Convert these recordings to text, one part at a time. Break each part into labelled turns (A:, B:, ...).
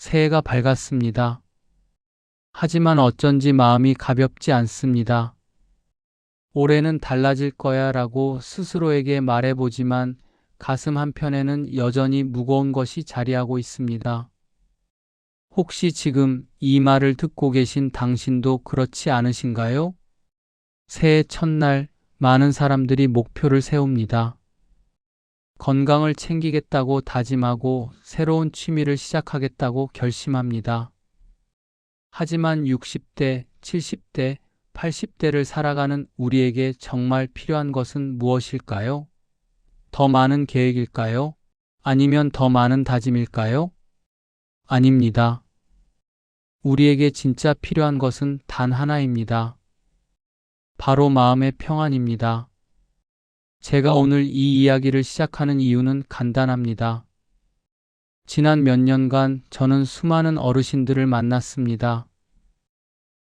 A: 새해가 밝았습니다. 하지만 어쩐지 마음이 가볍지 않습니다. 올해는 달라질 거야 라고 스스로에게 말해보지만 가슴 한편에는 여전히 무거운 것이 자리하고 있습니다. 혹시 지금 이 말을 듣고 계신 당신도 그렇지 않으신가요? 새해 첫날 많은 사람들이 목표를 세웁니다. 건강을 챙기겠다고 다짐하고 새로운 취미를 시작하겠다고 결심합니다. 하지만 60대, 70대, 80대를 살아가는 우리에게 정말 필요한 것은 무엇일까요? 더 많은 계획일까요? 아니면 더 많은 다짐일까요? 아닙니다. 우리에게 진짜 필요한 것은 단 하나입니다. 바로 마음의 평안입니다. 제가 오늘 이 이야기를 시작하는 이유는 간단합니다. 지난 몇 년간 저는 수많은 어르신들을 만났습니다.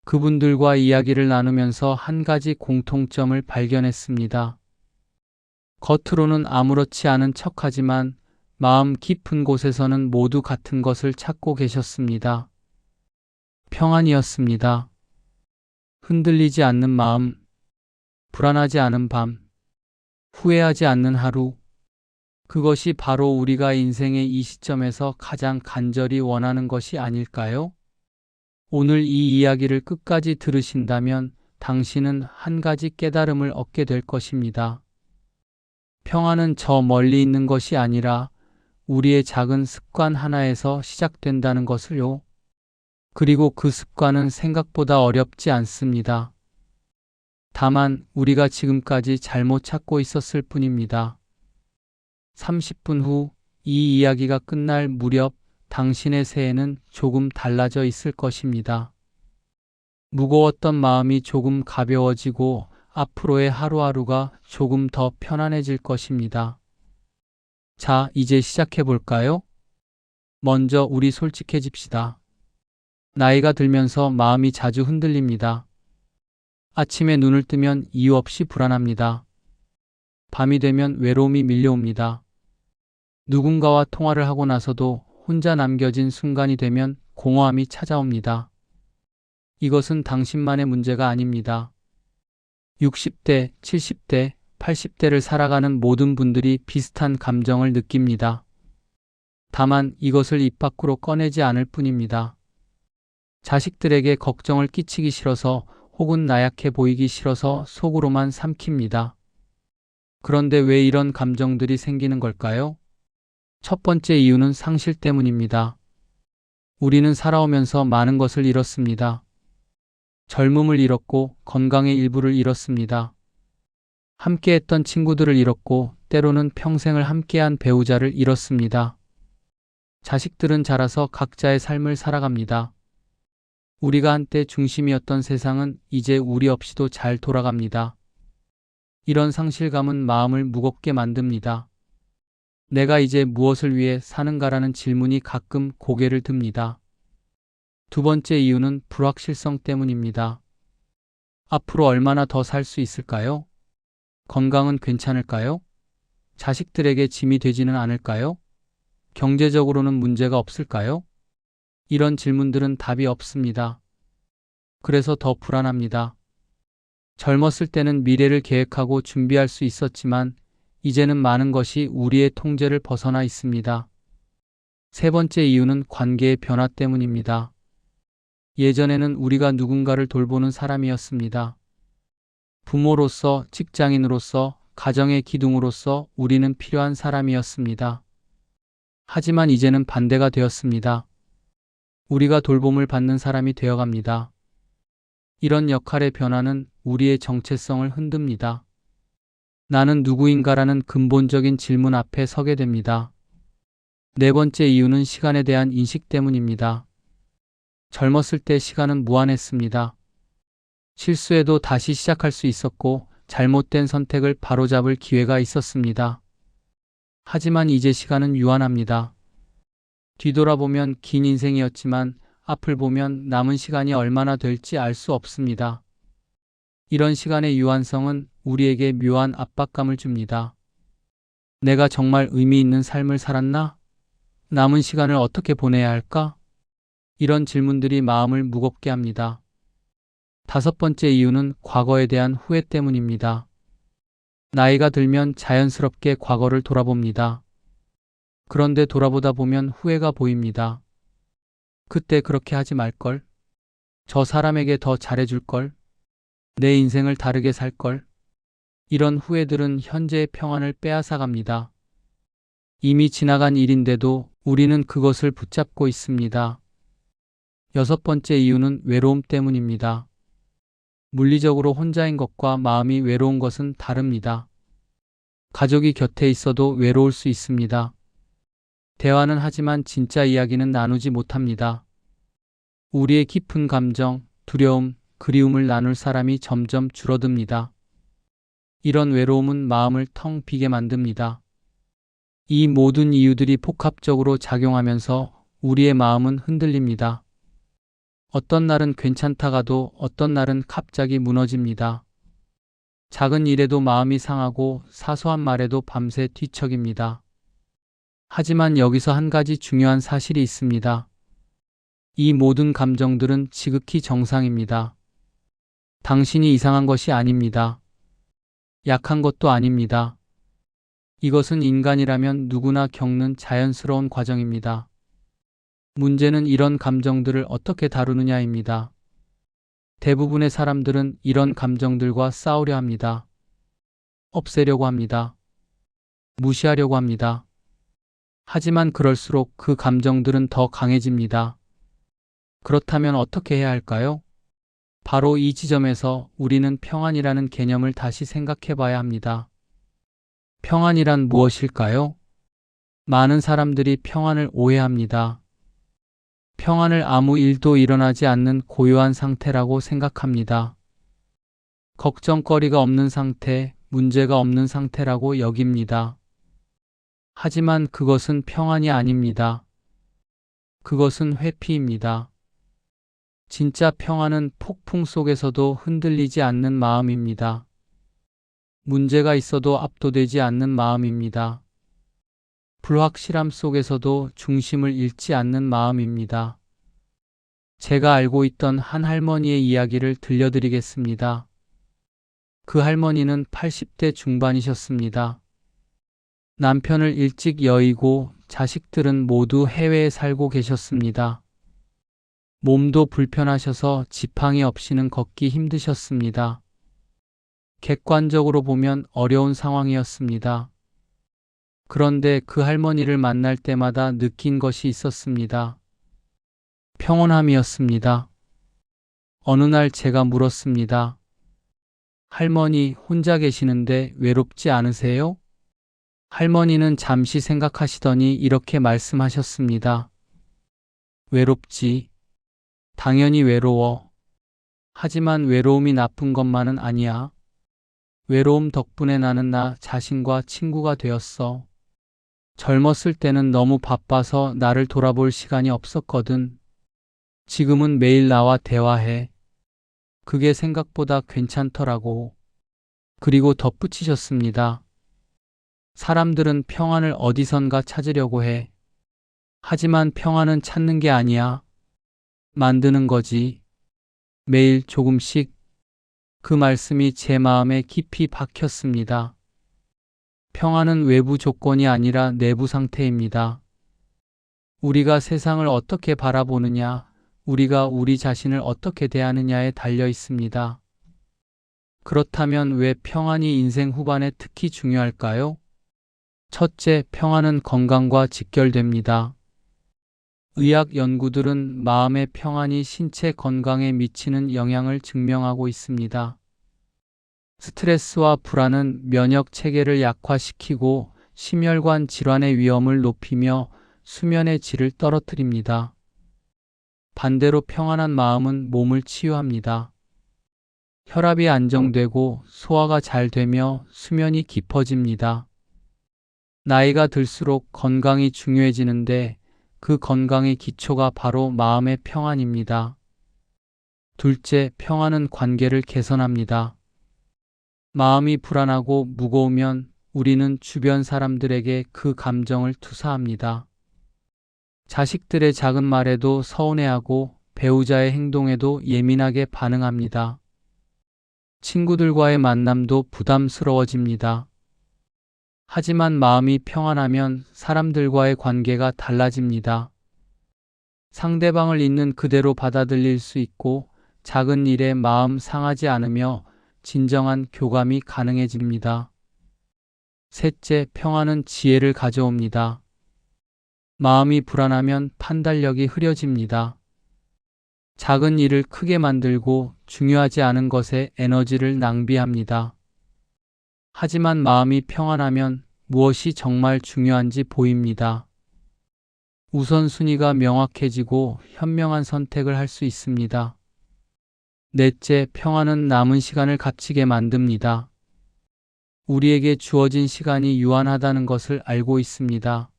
A: 그분들과 이야기를 나누면서 한 가지 공통점을 발견했습니다. 겉으로는 아무렇지 않은 척하지만 마음 깊은 곳에서는 모두 같은 것을 찾고 계셨습니다. 평안이었습니다. 흔들리지 않는 마음, 불안하지 않은 밤, 후회하지 않는 하루. 그것이 바로 우리가 인생의 이 시점에서 가장 간절히 원하는 것이 아닐까요? 오늘 이 이야기를 끝까지 들으신다면 당신은 한 가지 깨달음을 얻게 될 것입니다. 평안은 저 멀리 있는 것이 아니라 우리의 작은 습관 하나에서 시작된다는 것을요. 그리고 그 습관은 생각보다 어렵지 않습니다. 다만 우리가 지금까지 잘못 찾고 있었을 뿐입니다. 30분 후 이 이야기가 끝날 무렵 당신의 새해는 조금 달라져 있을 것입니다. 무거웠던 마음이 조금 가벼워지고 앞으로의 하루하루가 조금 더 편안해질 것입니다. 자, 이제 시작해 볼까요? 먼저 우리 솔직해집시다. 나이가 들면서 마음이 자주 흔들립니다. 아침에 눈을 뜨면 이유 없이 불안합니다. 밤이 되면 외로움이 밀려옵니다. 누군가와 통화를 하고 나서도 혼자 남겨진 순간이 되면 공허함이 찾아옵니다. 이것은 당신만의 문제가 아닙니다. 60대, 70대, 80대를 살아가는 모든 분들이 비슷한 감정을 느낍니다. 다만 이것을 입 밖으로 꺼내지 않을 뿐입니다. 자식들에게 걱정을 끼치기 싫어서 혹은 나약해 보이기 싫어서 속으로만 삼킵니다. 그런데 왜 이런 감정들이 생기는 걸까요? 첫 번째 이유는 상실 때문입니다. 우리는 살아오면서 많은 것을 잃었습니다. 젊음을 잃었고 건강의 일부를 잃었습니다. 함께했던 친구들을 잃었고 때로는 평생을 함께한 배우자를 잃었습니다. 자식들은 자라서 각자의 삶을 살아갑니다. 우리가 한때 중심이었던 세상은 이제 우리 없이도 잘 돌아갑니다. 이런 상실감은 마음을 무겁게 만듭니다. 내가 이제 무엇을 위해 사는가라는 질문이 가끔 고개를 듭니다. 두 번째 이유는 불확실성 때문입니다. 앞으로 얼마나 더 살 수 있을까요? 건강은 괜찮을까요? 자식들에게 짐이 되지는 않을까요? 경제적으로는 문제가 없을까요? 이런 질문들은 답이 없습니다. 그래서 더 불안합니다. 젊었을 때는 미래를 계획하고 준비할 수 있었지만 이제는 많은 것이 우리의 통제를 벗어나 있습니다. 세 번째 이유는 관계의 변화 때문입니다. 예전에는 우리가 누군가를 돌보는 사람이었습니다. 부모로서, 직장인으로서, 가정의 기둥으로서 우리는 필요한 사람이었습니다. 하지만 이제는 반대가 되었습니다. 우리가 돌봄을 받는 사람이 되어갑니다. 이런 역할의 변화는 우리의 정체성을 흔듭니다. 나는 누구인가라는 근본적인 질문 앞에 서게 됩니다. 네 번째 이유는 시간에 대한 인식 때문입니다. 젊었을 때 시간은 무한했습니다. 실수해도 다시 시작할 수 있었고 잘못된 선택을 바로잡을 기회가 있었습니다. 하지만 이제 시간은 유한합니다. 뒤돌아보면 긴 인생이었지만 앞을 보면 남은 시간이 얼마나 될지 알 수 없습니다. 이런 시간의 유한성은 우리에게 묘한 압박감을 줍니다. 내가 정말 의미 있는 삶을 살았나? 남은 시간을 어떻게 보내야 할까? 이런 질문들이 마음을 무겁게 합니다. 다섯 번째 이유는 과거에 대한 후회 때문입니다. 나이가 들면 자연스럽게 과거를 돌아봅니다. 그런데 돌아보다 보면 후회가 보입니다. 그때 그렇게 하지 말걸. 저 사람에게 더 잘해줄걸. 내 인생을 다르게 살걸. 이런 후회들은 현재의 평안을 빼앗아갑니다. 이미 지나간 일인데도 우리는 그것을 붙잡고 있습니다. 여섯 번째 이유는 외로움 때문입니다. 물리적으로 혼자인 것과 마음이 외로운 것은 다릅니다. 가족이 곁에 있어도 외로울 수 있습니다. 대화는 하지만 진짜 이야기는 나누지 못합니다. 우리의 깊은 감정, 두려움, 그리움을 나눌 사람이 점점 줄어듭니다. 이런 외로움은 마음을 텅 비게 만듭니다. 이 모든 이유들이 복합적으로 작용하면서 우리의 마음은 흔들립니다. 어떤 날은 괜찮다가도 어떤 날은 갑자기 무너집니다. 작은 일에도 마음이 상하고 사소한 말에도 밤새 뒤척입니다. 하지만 여기서 한 가지 중요한 사실이 있습니다. 이 모든 감정들은 지극히 정상입니다. 당신이 이상한 것이 아닙니다. 약한 것도 아닙니다. 이것은 인간이라면 누구나 겪는 자연스러운 과정입니다. 문제는 이런 감정들을 어떻게 다루느냐입니다. 대부분의 사람들은 이런 감정들과 싸우려 합니다. 없애려고 합니다. 무시하려고 합니다. 하지만 그럴수록 그 감정들은 더 강해집니다. 그렇다면 어떻게 해야 할까요? 바로 이 지점에서 우리는 평안이라는 개념을 다시 생각해 봐야 합니다. 평안이란 무엇일까요? 많은 사람들이 평안을 오해합니다. 평안을 아무 일도 일어나지 않는 고요한 상태라고 생각합니다. 걱정거리가 없는 상태, 문제가 없는 상태라고 여깁니다. 하지만 그것은 평안이 아닙니다. 그것은 회피입니다. 진짜 평안은 폭풍 속에서도 흔들리지 않는 마음입니다. 문제가 있어도 압도되지 않는 마음입니다. 불확실함 속에서도 중심을 잃지 않는 마음입니다. 제가 알고 있던 한 할머니의 이야기를 들려드리겠습니다. 그 할머니는 80대 중반이셨습니다. 남편을 일찍 여의고 자식들은 모두 해외에 살고 계셨습니다. 몸도 불편하셔서 지팡이 없이는 걷기 힘드셨습니다. 객관적으로 보면 어려운 상황이었습니다. 그런데 그 할머니를 만날 때마다 느낀 것이 있었습니다. 평온함이었습니다. 어느 날 제가 물었습니다. 할머니, 혼자 계시는데 외롭지 않으세요? 할머니는 잠시 생각하시더니 이렇게 말씀하셨습니다. 외롭지. 당연히 외로워. 하지만 외로움이 나쁜 것만은 아니야. 외로움 덕분에 나는 나 자신과 친구가 되었어. 젊었을 때는 너무 바빠서 나를 돌아볼 시간이 없었거든. 지금은 매일 나와 대화해. 그게 생각보다 괜찮더라고. 그리고 덧붙이셨습니다. 사람들은 평안을 어디선가 찾으려고 해. 하지만 평안은 찾는 게 아니야. 만드는 거지. 매일 조금씩. 그 말씀이 제 마음에 깊이 박혔습니다. 평안은 외부 조건이 아니라 내부 상태입니다. 우리가 세상을 어떻게 바라보느냐, 우리가 우리 자신을 어떻게 대하느냐에 달려 있습니다. 그렇다면 왜 평안이 인생 후반에 특히 중요할까요? 첫째, 평안은 건강과 직결됩니다. 의학 연구들은 마음의 평안이 신체 건강에 미치는 영향을 증명하고 있습니다. 스트레스와 불안은 면역 체계를 약화시키고 심혈관 질환의 위험을 높이며 수면의 질을 떨어뜨립니다. 반대로 평안한 마음은 몸을 치유합니다. 혈압이 안정되고 소화가 잘 되며 수면이 깊어집니다. 나이가 들수록 건강이 중요해지는데 그 건강의 기초가 바로 마음의 평안입니다. 둘째, 평안은 관계를 개선합니다. 마음이 불안하고 무거우면 우리는 주변 사람들에게 그 감정을 투사합니다. 자식들의 작은 말에도 서운해하고 배우자의 행동에도 예민하게 반응합니다. 친구들과의 만남도 부담스러워집니다. 하지만 마음이 평안하면 사람들과의 관계가 달라집니다. 상대방을 있는 그대로 받아들일 수 있고 작은 일에 마음 상하지 않으며 진정한 교감이 가능해집니다. 셋째, 평안은 지혜를 가져옵니다. 마음이 불안하면 판단력이 흐려집니다. 작은 일을 크게 만들고 중요하지 않은 것에 에너지를 낭비합니다. 하지만 마음이 평안하면 무엇이 정말 중요한지 보입니다. 우선순위가 명확해지고 현명한 선택을 할 수 있습니다. 넷째, 평안은 남은 시간을 값지게 만듭니다. 우리에게 주어진 시간이 유한하다는 것을 알고 있습니다.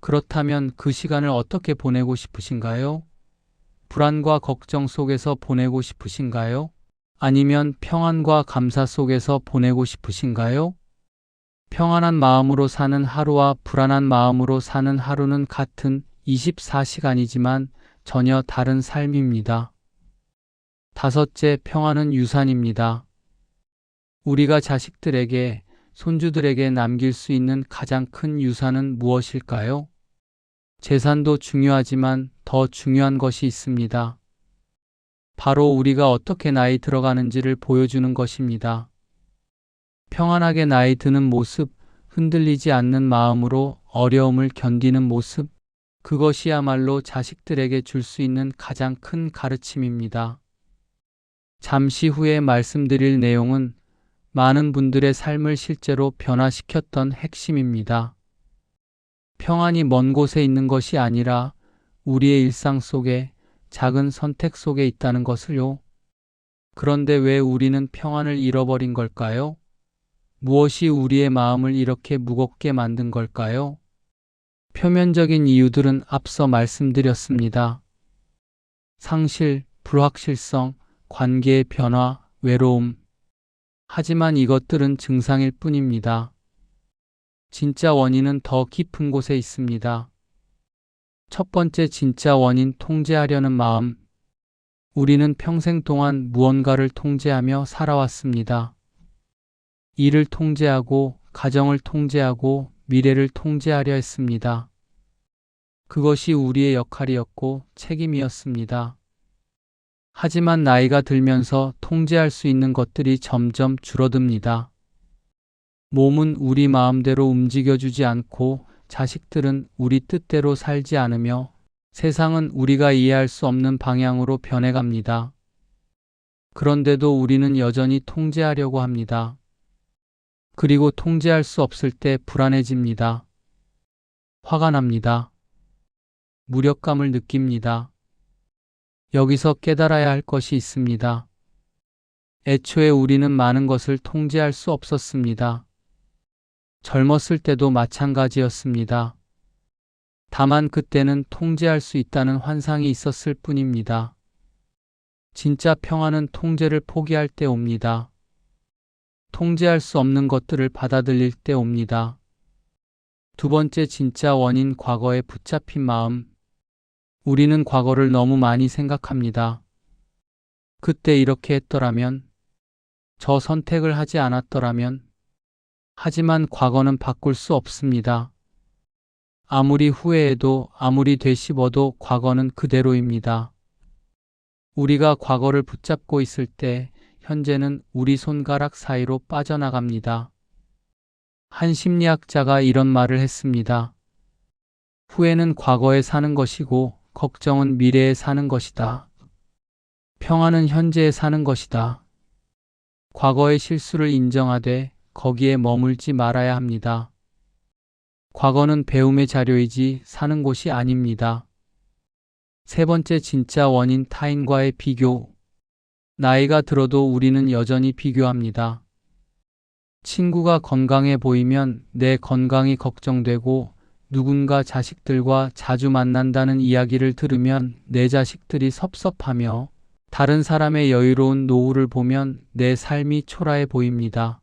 A: 그렇다면 그 시간을 어떻게 보내고 싶으신가요? 불안과 걱정 속에서 보내고 싶으신가요? 아니면 평안과 감사 속에서 보내고 싶으신가요? 평안한 마음으로 사는 하루와 불안한 마음으로 사는 하루는 같은 24시간이지만 전혀 다른 삶입니다. 다섯째, 평안은 유산입니다. 우리가 자식들에게, 손주들에게 남길 수 있는 가장 큰 유산은 무엇일까요? 재산도 중요하지만 더 중요한 것이 있습니다. 바로 우리가 어떻게 나이 들어가는지를 보여주는 것입니다. 평안하게 나이 드는 모습, 흔들리지 않는 마음으로 어려움을 견디는 모습, 그것이야말로 자식들에게 줄 수 있는 가장 큰 가르침입니다. 잠시 후에 말씀드릴 내용은 많은 분들의 삶을 실제로 변화시켰던 핵심입니다. 평안이 먼 곳에 있는 것이 아니라 우리의 일상 속에, 작은 선택 속에 있다는 것을요. 그런데 왜 우리는 평안을 잃어버린 걸까요? 무엇이 우리의 마음을 이렇게 무겁게 만든 걸까요? 표면적인 이유들은 앞서 말씀드렸습니다. 상실, 불확실성, 관계의 변화, 외로움. 하지만 이것들은 증상일 뿐입니다. 진짜 원인은 더 깊은 곳에 있습니다. 첫 번째 진짜 원인, 통제하려는 마음. 우리는 평생 동안 무언가를 통제하며 살아왔습니다. 일을 통제하고, 가정을 통제하고, 미래를 통제하려 했습니다. 그것이 우리의 역할이었고 책임이었습니다. 하지만 나이가 들면서 통제할 수 있는 것들이 점점 줄어듭니다. 몸은 우리 마음대로 움직여주지 않고 자식들은 우리 뜻대로 살지 않으며 세상은 우리가 이해할 수 없는 방향으로 변해갑니다. 그런데도 우리는 여전히 통제하려고 합니다. 그리고 통제할 수 없을 때 불안해집니다. 화가 납니다. 무력감을 느낍니다. 여기서 깨달아야 할 것이 있습니다. 애초에 우리는 많은 것을 통제할 수 없었습니다. 젊었을 때도 마찬가지였습니다. 다만 그때는 통제할 수 있다는 환상이 있었을 뿐입니다. 진짜 평안은 통제를 포기할 때 옵니다. 통제할 수 없는 것들을 받아들일 때 옵니다. 두 번째 진짜 원인, 과거에 붙잡힌 마음. 우리는 과거를 너무 많이 생각합니다. 그때 이렇게 했더라면, 저 선택을 하지 않았더라면. 하지만 과거는 바꿀 수 없습니다. 아무리 후회해도, 아무리 되씹어도 과거는 그대로입니다. 우리가 과거를 붙잡고 있을 때 현재는 우리 손가락 사이로 빠져나갑니다. 한 심리학자가 이런 말을 했습니다. 후회는 과거에 사는 것이고 걱정은 미래에 사는 것이다. 평안은 현재에 사는 것이다. 과거의 실수를 인정하되 거기에 머물지 말아야 합니다. 과거는 배움의 자료이지 사는 곳이 아닙니다. 세 번째 진짜 원인, 타인과의 비교. 나이가 들어도 우리는 여전히 비교합니다. 친구가 건강해 보이면 내 건강이 걱정되고 누군가 자식들과 자주 만난다는 이야기를 들으면 내 자식들이 섭섭하며 다른 사람의 여유로운 노후를 보면 내 삶이 초라해 보입니다.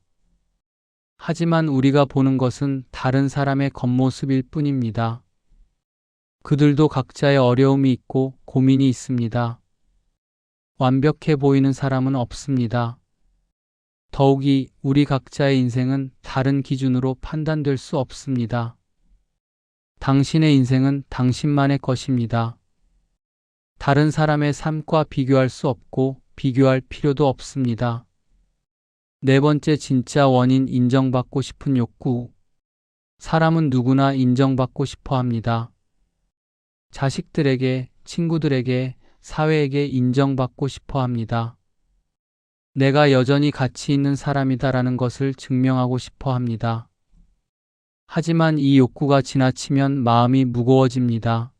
A: 하지만 우리가 보는 것은 다른 사람의 겉모습일 뿐입니다. 그들도 각자의 어려움이 있고 고민이 있습니다. 완벽해 보이는 사람은 없습니다. 더욱이 우리 각자의 인생은 다른 기준으로 판단될 수 없습니다. 당신의 인생은 당신만의 것입니다. 다른 사람의 삶과 비교할 수 없고 비교할 필요도 없습니다. 네 번째 진짜 원인 인정받고 싶은 욕구. 사람은 누구나 인정받고 싶어 합니다. 자식들에게, 친구들에게, 사회에게 인정받고 싶어 합니다. 내가 여전히 가치 있는 사람이다라는 것을 증명하고 싶어 합니다. 하지만 이 욕구가 지나치면 마음이 무거워집니다.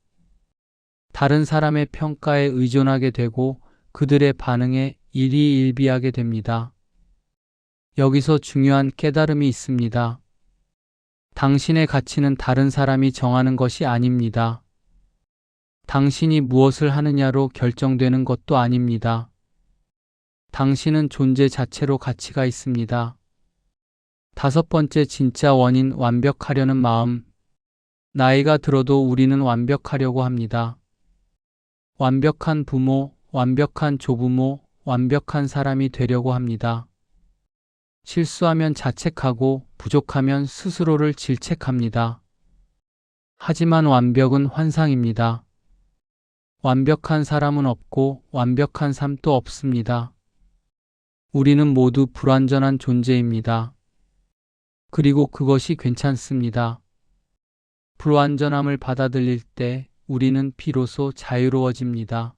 A: 다른 사람의 평가에 의존하게 되고 그들의 반응에 일희일비하게 됩니다. 여기서 중요한 깨달음이 있습니다. 당신의 가치는 다른 사람이 정하는 것이 아닙니다. 당신이 무엇을 하느냐로 결정되는 것도 아닙니다. 당신은 존재 자체로 가치가 있습니다. 다섯 번째 진짜 원인 완벽하려는 마음. 나이가 들어도 우리는 완벽하려고 합니다. 완벽한 부모, 완벽한 조부모, 완벽한 사람이 되려고 합니다. 실수하면 자책하고 부족하면 스스로를 질책합니다. 하지만 완벽은 환상입니다. 완벽한 사람은 없고 완벽한 삶도 없습니다. 우리는 모두 불완전한 존재입니다. 그리고 그것이 괜찮습니다. 불완전함을 받아들일 때 우리는 비로소 자유로워집니다.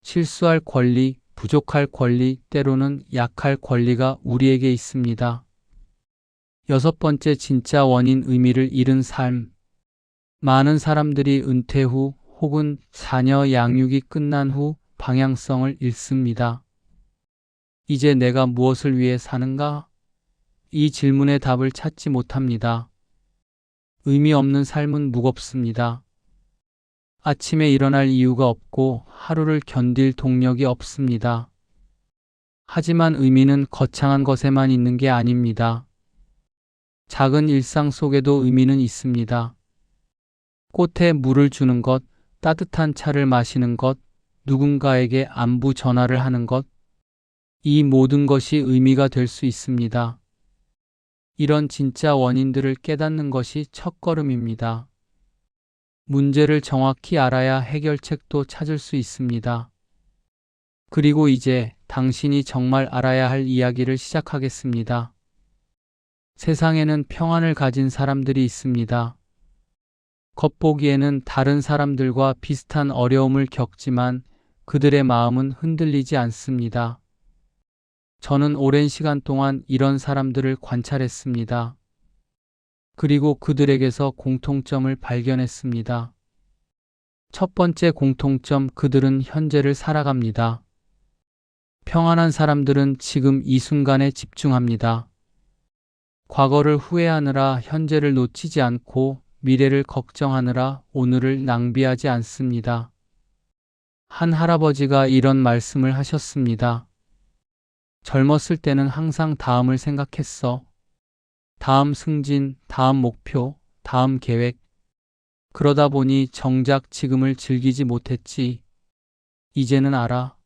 A: 실수할 권리, 부족할 권리, 때로는 약할 권리가 우리에게 있습니다. 여섯 번째 진짜 원인 의미를 잃은 삶. 많은 사람들이 은퇴 후 혹은 자녀 양육이 끝난 후 방향성을 잃습니다. 이제 내가 무엇을 위해 사는가? 이 질문의 답을 찾지 못합니다. 의미 없는 삶은 무겁습니다. 아침에 일어날 이유가 없고 하루를 견딜 동력이 없습니다. 하지만 의미는 거창한 것에만 있는 게 아닙니다. 작은 일상 속에도 의미는 있습니다. 꽃에 물을 주는 것, 따뜻한 차를 마시는 것, 누군가에게 안부 전화를 하는 것, 이 모든 것이 의미가 될 수 있습니다. 이런 진짜 원인들을 깨닫는 것이 첫걸음입니다. 문제를 정확히 알아야 해결책도 찾을 수 있습니다. 그리고 이제 당신이 정말 알아야 할 이야기를 시작하겠습니다. 세상에는 평안을 가진 사람들이 있습니다. 겉보기에는 다른 사람들과 비슷한 어려움을 겪지만 그들의 마음은 흔들리지 않습니다. 저는 오랜 시간 동안 이런 사람들을 관찰했습니다. 그리고 그들에게서 공통점을 발견했습니다. 첫 번째 공통점, 그들은 현재를 살아갑니다. 평안한 사람들은 지금 이 순간에 집중합니다. 과거를 후회하느라 현재를 놓치지 않고 미래를 걱정하느라 오늘을 낭비하지 않습니다. 한 할아버지가 이런 말씀을 하셨습니다. 젊었을 때는 항상 다음을 생각했어. 다음 승진, 다음 목표, 다음 계획. 그러다 보니 정작 지금을 즐기지 못했지. 이제는 알아.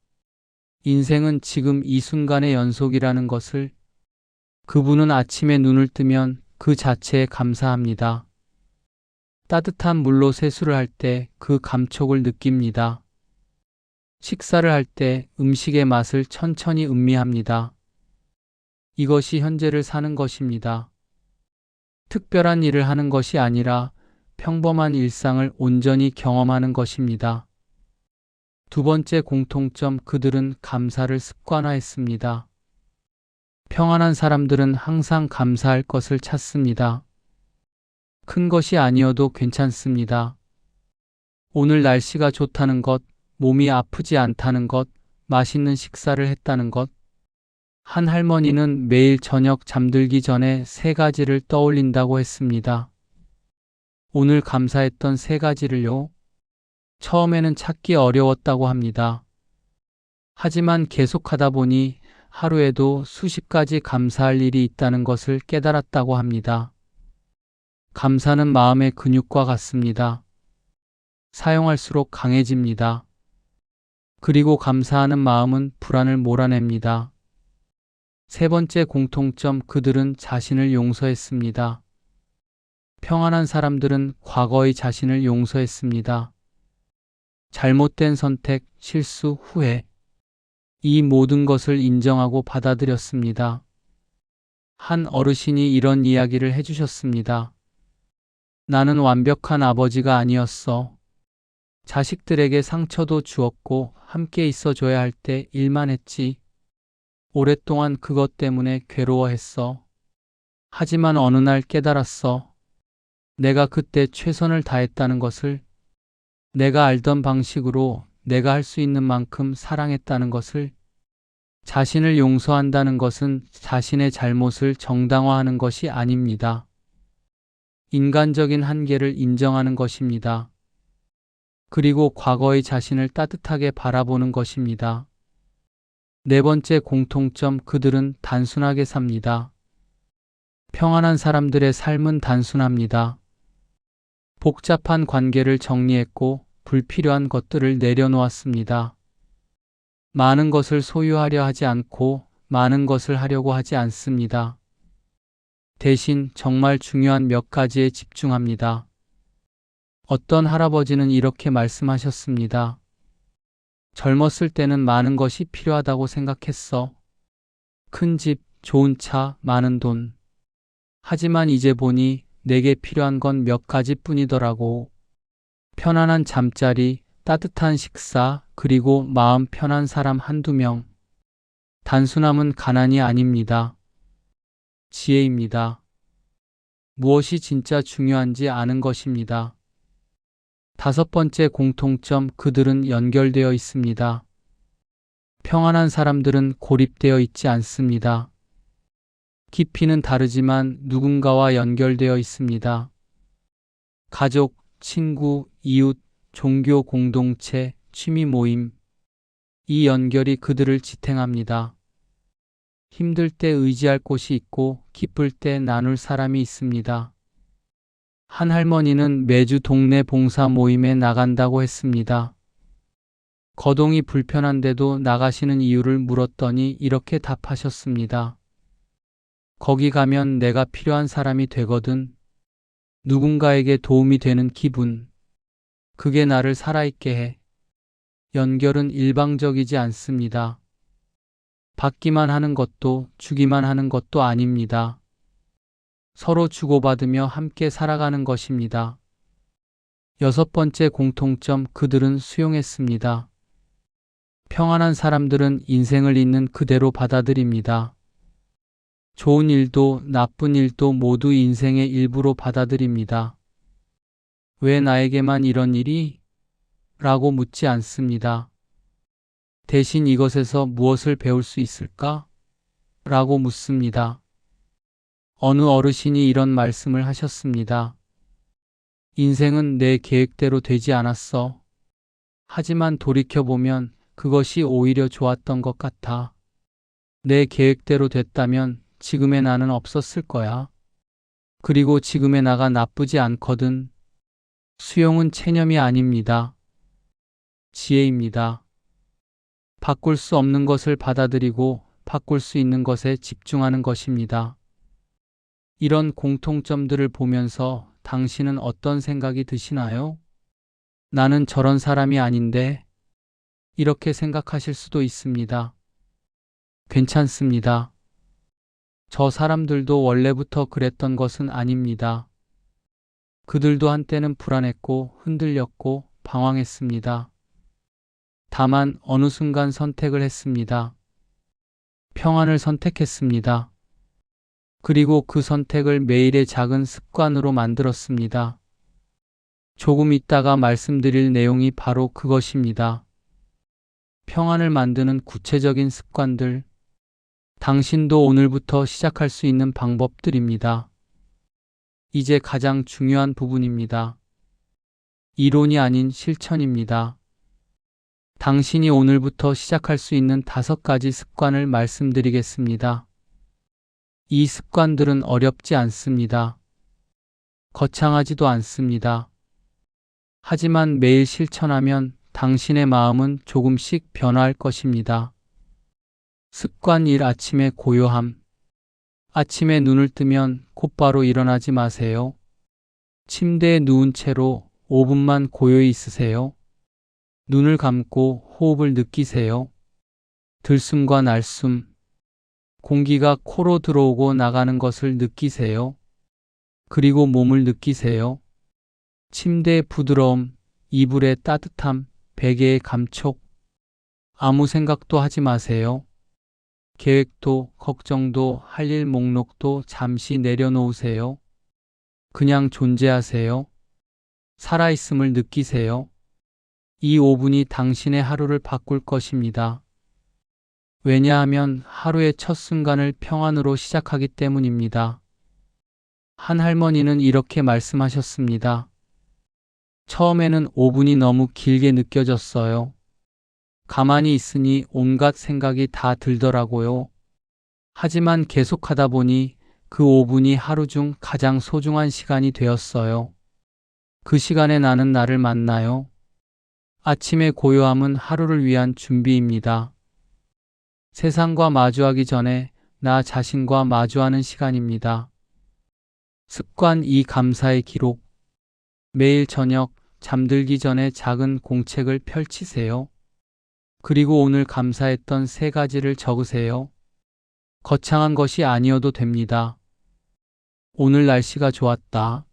A: 인생은 지금 이 순간의 연속이라는 것을. 그분은 아침에 눈을 뜨면 그 자체에 감사합니다. 따뜻한 물로 세수를 할 때 그 감촉을 느낍니다. 식사를 할 때 음식의 맛을 천천히 음미합니다. 이것이 현재를 사는 것입니다. 특별한 일을 하는 것이 아니라 평범한 일상을 온전히 경험하는 것입니다. 두 번째 공통점, 그들은 감사를 습관화했습니다. 평안한 사람들은 항상 감사할 것을 찾습니다. 큰 것이 아니어도 괜찮습니다. 오늘 날씨가 좋다는 것, 몸이 아프지 않다는 것, 맛있는 식사를 했다는 것. 한 할머니는 매일 저녁 잠들기 전에 세 가지를 떠올린다고 했습니다. 오늘 감사했던 세 가지를요. 처음에는 찾기 어려웠다고 합니다. 하지만 계속하다 보니 하루에도 수십 가지 감사할 일이 있다는 것을 깨달았다고 합니다. 감사는 마음의 근육과 같습니다. 사용할수록 강해집니다. 그리고 감사하는 마음은 불안을 몰아냅니다. 세 번째 공통점, 그들은 자신을 용서했습니다. 평안한 사람들은 과거의 자신을 용서했습니다. 잘못된 선택, 실수, 후회, 이 모든 것을 인정하고 받아들였습니다. 한 어르신이 이런 이야기를 해주셨습니다. 나는 완벽한 아버지가 아니었어. 자식들에게 상처도 주었고 함께 있어줘야 할 때 일만 했지. 오랫동안 그것 때문에 괴로워했어. 하지만 어느 날 깨달았어. 내가 그때 최선을 다했다는 것을, 내가 알던 방식으로 내가 할 수 있는 만큼 사랑했다는 것을. 자신을 용서한다는 것은 자신의 잘못을 정당화하는 것이 아닙니다. 인간적인 한계를 인정하는 것입니다. 그리고 과거의 자신을 따뜻하게 바라보는 것입니다. 네 번째 공통점, 그들은 단순하게 삽니다. 평안한 사람들의 삶은 단순합니다. 복잡한 관계를 정리했고 불필요한 것들을 내려놓았습니다. 많은 것을 소유하려 하지 않고 많은 것을 하려고 하지 않습니다. 대신 정말 중요한 몇 가지에 집중합니다. 어떤 할아버지는 이렇게 말씀하셨습니다. 젊었을 때는 많은 것이 필요하다고 생각했어. 큰 집, 좋은 차, 많은 돈. 하지만 이제 보니 내게 필요한 건 몇 가지뿐이더라고. 편안한 잠자리, 따뜻한 식사, 그리고 마음 편한 사람 한두 명. 단순함은 가난이 아닙니다. 지혜입니다. 무엇이 진짜 중요한지 아는 것입니다. 다섯 번째 공통점, 그들은 연결되어 있습니다. 평안한 사람들은 고립되어 있지 않습니다. 깊이는 다르지만 누군가와 연결되어 있습니다. 가족, 친구, 이웃, 종교 공동체, 취미 모임. 이 연결이 그들을 지탱합니다. 힘들 때 의지할 곳이 있고 기쁠 때 나눌 사람이 있습니다. 한 할머니는 매주 동네 봉사 모임에 나간다고 했습니다. 거동이 불편한데도 나가시는 이유를 물었더니 이렇게 답하셨습니다. 거기 가면 내가 필요한 사람이 되거든. 누군가에게 도움이 되는 기분. 그게 나를 살아있게 해. 연결은 일방적이지 않습니다. 받기만 하는 것도 주기만 하는 것도 아닙니다. 서로 주고받으며 함께 살아가는 것입니다. 여섯 번째 공통점, 그들은 수용했습니다. 평안한 사람들은 인생을 있는 그대로 받아들입니다. 좋은 일도 나쁜 일도 모두 인생의 일부로 받아들입니다. 왜 나에게만 이런 일이? 라고 묻지 않습니다. 대신 이것에서 무엇을 배울 수 있을까? 라고 묻습니다. 어느 어르신이 이런 말씀을 하셨습니다. 인생은 내 계획대로 되지 않았어. 하지만 돌이켜보면 그것이 오히려 좋았던 것 같아. 내 계획대로 됐다면 지금의 나는 없었을 거야. 그리고 지금의 나가 나쁘지 않거든. 수용은 체념이 아닙니다. 지혜입니다. 바꿀 수 없는 것을 받아들이고 바꿀 수 있는 것에 집중하는 것입니다. 이런 공통점들을 보면서 당신은 어떤 생각이 드시나요? 나는 저런 사람이 아닌데, 이렇게 생각하실 수도 있습니다. 괜찮습니다. 저 사람들도 원래부터 그랬던 것은 아닙니다. 그들도 한때는 불안했고 흔들렸고 방황했습니다. 다만 어느 순간 선택을 했습니다. 평안을 선택했습니다. 그리고 그 선택을 매일의 작은 습관으로 만들었습니다. 조금 있다가 말씀드릴 내용이 바로 그것입니다. 평안을 만드는 구체적인 습관들. 당신도 오늘부터 시작할 수 있는 방법들입니다. 이제 가장 중요한 부분입니다. 이론이 아닌 실천입니다. 당신이 오늘부터 시작할 수 있는 5가지 습관을 말씀드리겠습니다. 이 습관들은 어렵지 않습니다. 거창하지도 않습니다. 하지만 매일 실천하면 당신의 마음은 조금씩 변화할 것입니다. 습관 1. 아침의 고요함. 아침에 눈을 뜨면 곧바로 일어나지 마세요. 침대에 누운 채로 5분만 고요히 있으세요. 눈을 감고 호흡을 느끼세요. 들숨과 날숨, 공기가 코로 들어오고 나가는 것을 느끼세요. 그리고 몸을 느끼세요. 침대의 부드러움, 이불의 따뜻함, 베개의 감촉. 아무 생각도 하지 마세요. 계획도, 걱정도, 할 일 목록도 잠시 내려놓으세요. 그냥 존재하세요. 살아있음을 느끼세요. 이 5분이 당신의 하루를 바꿀 것입니다. 왜냐하면 하루의 첫 순간을 평안으로 시작하기 때문입니다. 한 할머니는 이렇게 말씀하셨습니다. 처음에는 5분이 너무 길게 느껴졌어요. 가만히 있으니 온갖 생각이 다 들더라고요. 하지만 계속하다 보니 그 5분이 하루 중 가장 소중한 시간이 되었어요. 그 시간에 나는 나를 만나요. 아침의 고요함은 하루를 위한 준비입니다. 세상과 마주하기 전에 나 자신과 마주하는 시간입니다. 습관 2. 감사의 기록. 매일 저녁 잠들기 전에 작은 공책을 펼치세요. 그리고 오늘 감사했던 3가지를 적으세요. 거창한 것이 아니어도 됩니다. 오늘 날씨가 좋았다.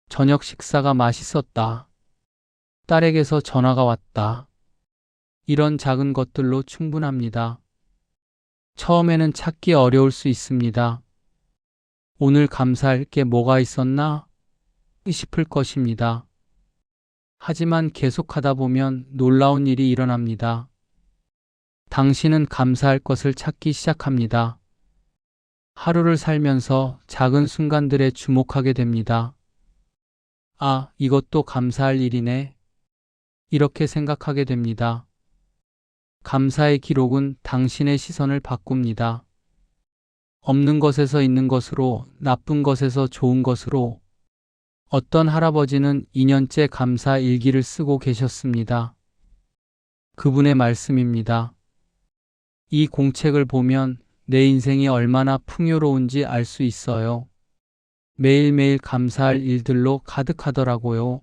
A: 저녁 식사가 맛있었다. 딸에게서 전화가 왔다. 이런 작은 것들로 충분합니다. 처음에는 찾기 어려울 수 있습니다. 오늘 감사할 게 뭐가 있었나 싶을 것입니다. 하지만 계속하다 보면 놀라운 일이 일어납니다. 당신은 감사할 것을 찾기 시작합니다. 하루를 살면서 작은 순간들에 주목하게 됩니다. 아, 이것도 감사할 일이네. 이렇게 생각하게 됩니다. 감사의 기록은 당신의 시선을 바꿉니다. 없는 것에서 있는 것으로, 나쁜 것에서 좋은 것으로. 어떤 할아버지는 2년째 감사 일기를 쓰고 계셨습니다. 그분의 말씀입니다. 이 공책을 보면 내 인생이 얼마나 풍요로운지 알 수 있어요. 매일매일 감사할 일들로 가득하더라고요.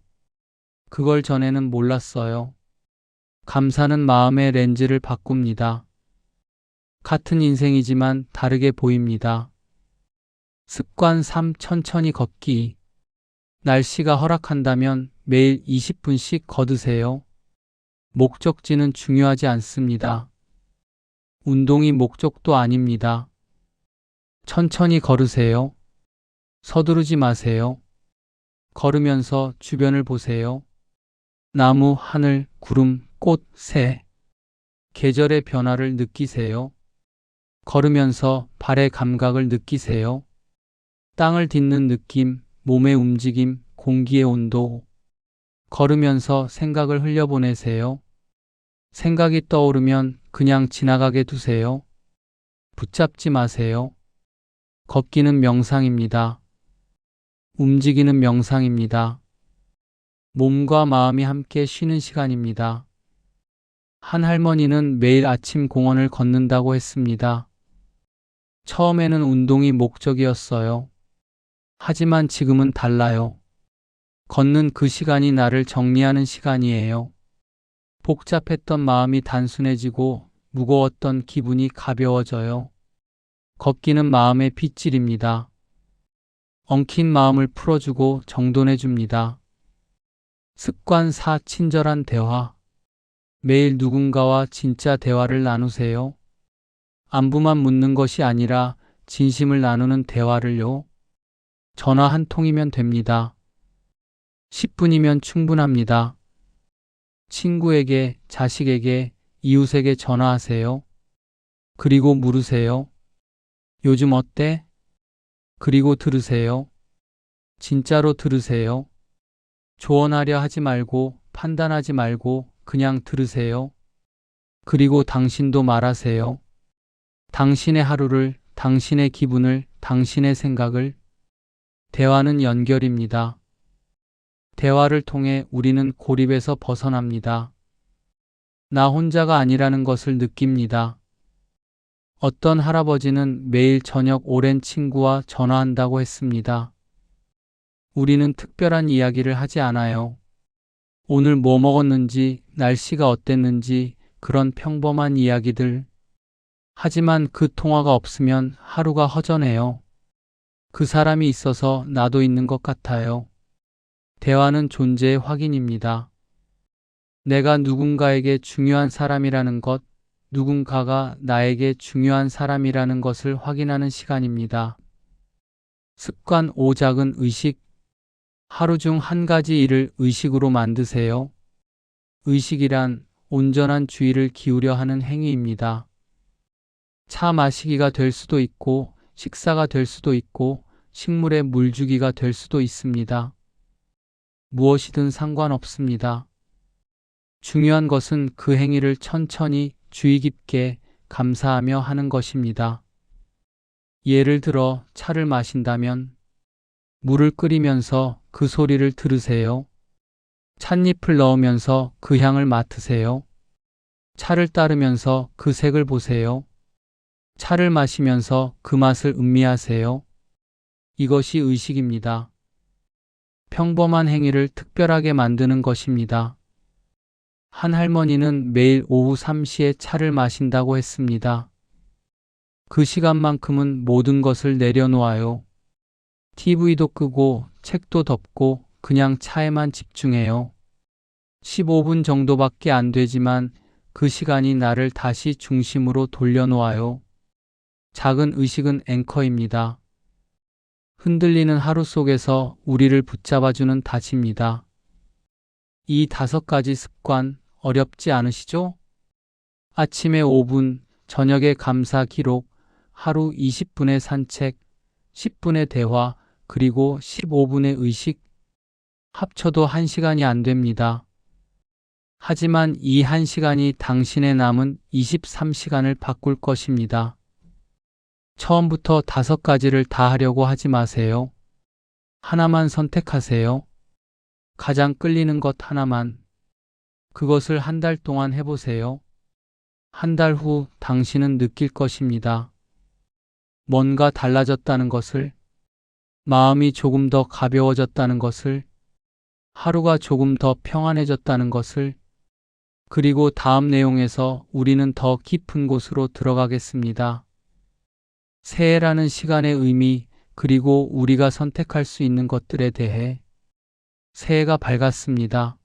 A: 그걸 전에는 몰랐어요. 감사는 마음의 렌즈를 바꿉니다. 같은 인생이지만 다르게 보입니다. 습관 3. 천천히 걷기. 날씨가 허락한다면 매일 20분씩 걸으세요. 목적지는 중요하지 않습니다. 운동이 목적도 아닙니다. 천천히 걸으세요. 서두르지 마세요. 걸으면서 주변을 보세요. 나무, 하늘, 구름, 꽃, 새. 계절의 변화를 느끼세요. 걸으면서 발의 감각을 느끼세요. 땅을 딛는 느낌, 몸의 움직임, 공기의 온도. 걸으면서 생각을 흘려보내세요. 생각이 떠오르면 그냥 지나가게 두세요. 붙잡지 마세요. 걷기는 명상입니다. 움직이는 명상입니다. 몸과 마음이 함께 쉬는 시간입니다. 한 할머니는 매일 아침 공원을 걷는다고 했습니다. 처음에는 운동이 목적이었어요. 하지만 지금은 달라요. 걷는 그 시간이 나를 정리하는 시간이에요. 복잡했던 마음이 단순해지고 무거웠던 기분이 가벼워져요. 걷기는 마음의 빗질입니다. 엉킨 마음을 풀어주고 정돈해줍니다. 습관 4. 친절한 대화. 매일 누군가와 진짜 대화를 나누세요. 안부만 묻는 것이 아니라 진심을 나누는 대화를요. 전화 한 통이면 됩니다. 10분이면 충분합니다. 친구에게, 자식에게, 이웃에게 전화하세요. 그리고 물으세요. 요즘 어때? 그리고 들으세요. 진짜로 들으세요. 조언하려 하지 말고, 판단하지 말고 그냥 들으세요. 그리고 당신도 말하세요. 당신의 하루를, 당신의 기분을, 당신의 생각을. 대화는 연결입니다. 대화를 통해 우리는 고립에서 벗어납니다. 나 혼자가 아니라는 것을 느낍니다. 어떤 할아버지는 매일 저녁 오랜 친구와 전화한다고 했습니다. 우리는 특별한 이야기를 하지 않아요. 오늘 뭐 먹었는지, 날씨가 어땠는지, 그런 평범한 이야기들. 하지만 그 통화가 없으면 하루가 허전해요. 그 사람이 있어서 나도 있는 것 같아요. 대화는 존재의 확인입니다. 내가 누군가에게 중요한 사람이라는 것, 누군가가 나에게 중요한 사람이라는 것을 확인하는 시간입니다. 습관 5. 작은 의식. 하루 중 한 가지 일을 의식으로 만드세요. 의식이란 온전한 주의를 기울여 하는 행위입니다. 차 마시기가 될 수도 있고, 식사가 될 수도 있고, 식물에 물 주기가 될 수도 있습니다. 무엇이든 상관없습니다. 중요한 것은 그 행위를 천천히 주의 깊게 감사하며 하는 것입니다. 예를 들어 차를 마신다면 물을 끓이면서 그 소리를 들으세요. 찻잎을 넣으면서 그 향을 맡으세요. 차를 따르면서 그 색을 보세요. 차를 마시면서 그 맛을 음미하세요. 이것이 의식입니다. 평범한 행위를 특별하게 만드는 것입니다. 한 할머니는 매일 오후 3시에 차를 마신다고 했습니다. 그 시간만큼은 모든 것을 내려놓아요. TV도 끄고 책도 덮고 그냥 차에만 집중해요. 15분 정도밖에 안 되지만 그 시간이 나를 다시 중심으로 돌려놓아요. 작은 의식은 앵커입니다. 흔들리는 하루 속에서 우리를 붙잡아주는 닷입니다. 이 5가지 습관 어렵지 않으시죠? 아침에 5분, 저녁에 감사 기록, 하루 20분의 산책, 10분의 대화, 그리고 15분의 의식. 합쳐도 1시간이 안 됩니다. 하지만 이 1시간이 당신의 남은 23시간을 바꿀 것입니다. 처음부터 5가지를 다 하려고 하지 마세요. 하나만 선택하세요. 가장 끌리는 것 하나만. 그것을 한 달 동안 해보세요. 한 달 후 당신은 느낄 것입니다. 뭔가 달라졌다는 것을, 마음이 조금 더 가벼워졌다는 것을, 하루가 조금 더 평안해졌다는 것을. 그리고 다음 내용에서 우리는 더 깊은 곳으로 들어가겠습니다. 새해라는 시간의 의미, 그리고 우리가 선택할 수 있는 것들에 대해. 새해가 밝았습니다.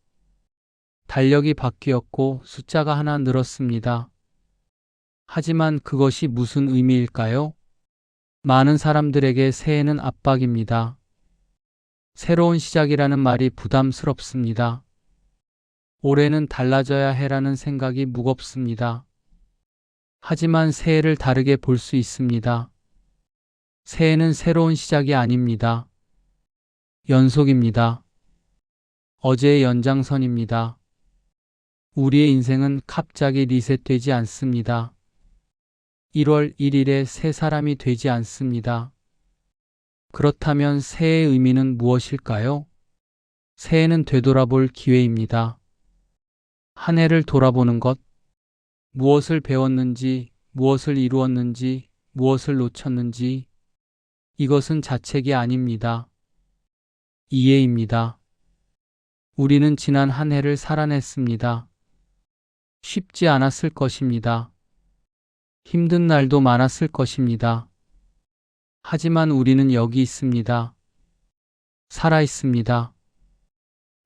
A: 달력이 바뀌었고 숫자가 하나 늘었습니다. 하지만 그것이 무슨 의미일까요? 많은 사람들에게 새해는 압박입니다. 새로운 시작이라는 말이 부담스럽습니다. 올해는 달라져야 해라는 생각이 무겁습니다. 하지만 새해를 다르게 볼 수 있습니다. 새해는 새로운 시작이 아닙니다. 연속입니다. 어제의 연장선입니다. 우리의 인생은 갑자기 리셋되지 않습니다. 1월 1일에 새 사람이 되지 않습니다. 그렇다면 새해의 의미는 무엇일까요? 새해는 되돌아볼 기회입니다. 한 해를 돌아보는 것, 무엇을 배웠는지, 무엇을 이루었는지, 무엇을 놓쳤는지. 이것은 자책이 아닙니다. 이해입니다. 우리는 지난 한 해를 살아냈습니다. 쉽지 않았을 것입니다. 힘든 날도 많았을 것입니다. 하지만 우리는 여기 있습니다. 살아 있습니다.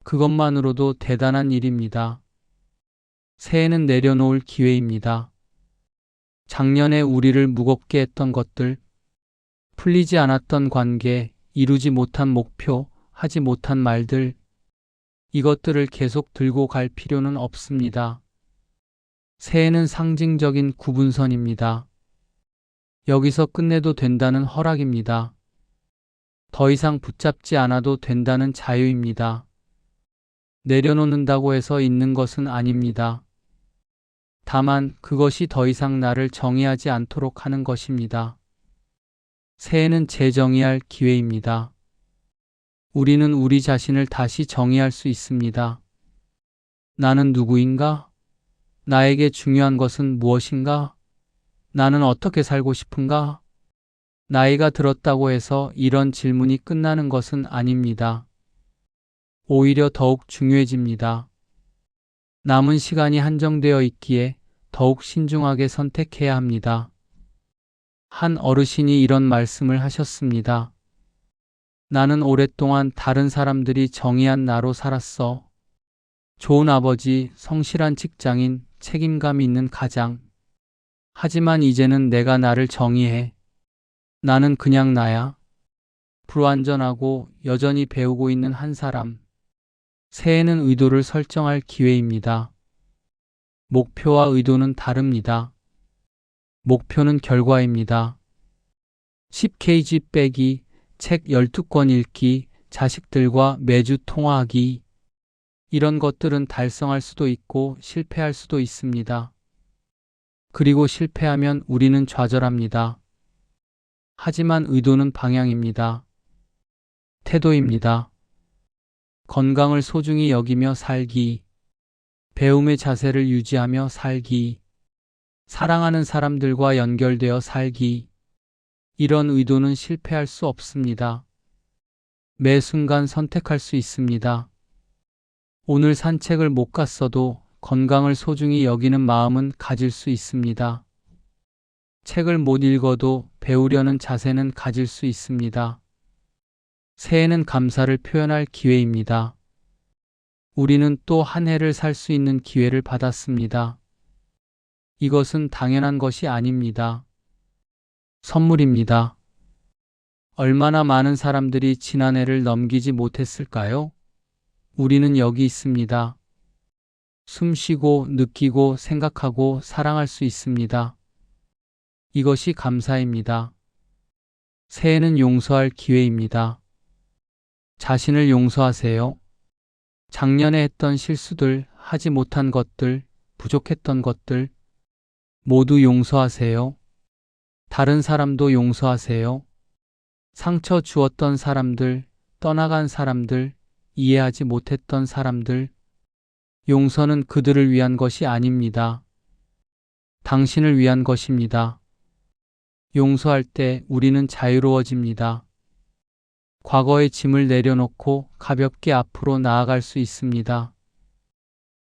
A: 그것만으로도 대단한 일입니다. 새해는 내려놓을 기회입니다. 작년에 우리를 무겁게 했던 것들, 풀리지 않았던 관계, 이루지 못한 목표, 하지 못한 말들, 이것들을 계속 들고 갈 필요는 없습니다. 새해는 상징적인 구분선입니다. 여기서 끝내도 된다는 허락입니다. 더 이상 붙잡지 않아도 된다는 자유입니다. 내려놓는다고 해서 있는 것은 아닙니다. 다만 그것이 더 이상 나를 정의하지 않도록 하는 것입니다. 새해는 재정의할 기회입니다. 우리는 우리 자신을 다시 정의할 수 있습니다. 나는 누구인가? 나에게 중요한 것은 무엇인가? 나는 어떻게 살고 싶은가? 나이가 들었다고 해서 이런 질문이 끝나는 것은 아닙니다. 오히려 더욱 중요해집니다. 남은 시간이 한정되어 있기에 더욱 신중하게 선택해야 합니다. 한 어르신이 이런 말씀을 하셨습니다. 나는 오랫동안 다른 사람들이 정의한 나로 살았어. 좋은 아버지, 성실한 직장인, 책임감 있는 가장. 하지만 이제는 내가 나를 정의해. 나는 그냥 나야. 불완전하고 여전히 배우고 있는 한 사람. 새해는 의도를 설정할 기회입니다. 목표와 의도는 다릅니다. 목표는 결과입니다. 10kg 빼기, 책 12권 읽기, 자식들과 매주 통화하기. 이런 것들은 달성할 수도 있고 실패할 수도 있습니다. 그리고 실패하면 우리는 좌절합니다. 하지만 의도는 방향입니다. 태도입니다. 건강을 소중히 여기며 살기. 배움의 자세를 유지하며 살기. 사랑하는 사람들과 연결되어 살기. 이런 의도는 실패할 수 없습니다. 매 순간 선택할 수 있습니다. 오늘 산책을 못 갔어도 건강을 소중히 여기는 마음은 가질 수 있습니다. 책을 못 읽어도 배우려는 자세는 가질 수 있습니다. 새해는 감사를 표현할 기회입니다. 우리는 또 한 해를 살 수 있는 기회를 받았습니다. 이것은 당연한 것이 아닙니다. 선물입니다. 얼마나 많은 사람들이 지난해를 넘기지 못했을까요? 우리는 여기 있습니다. 숨 쉬고 느끼고 생각하고 사랑할 수 있습니다. 이것이 감사입니다. 새해는 용서할 기회입니다. 자신을 용서하세요. 작년에 했던 실수들, 하지 못한 것들, 부족했던 것들 모두 용서하세요. 다른 사람도 용서하세요. 상처 주었던 사람들, 떠나간 사람들, 이해하지 못했던 사람들, 용서는 그들을 위한 것이 아닙니다. 당신을 위한 것입니다. 용서할 때 우리는 자유로워집니다. 과거의 짐을 내려놓고 가볍게 앞으로 나아갈 수 있습니다.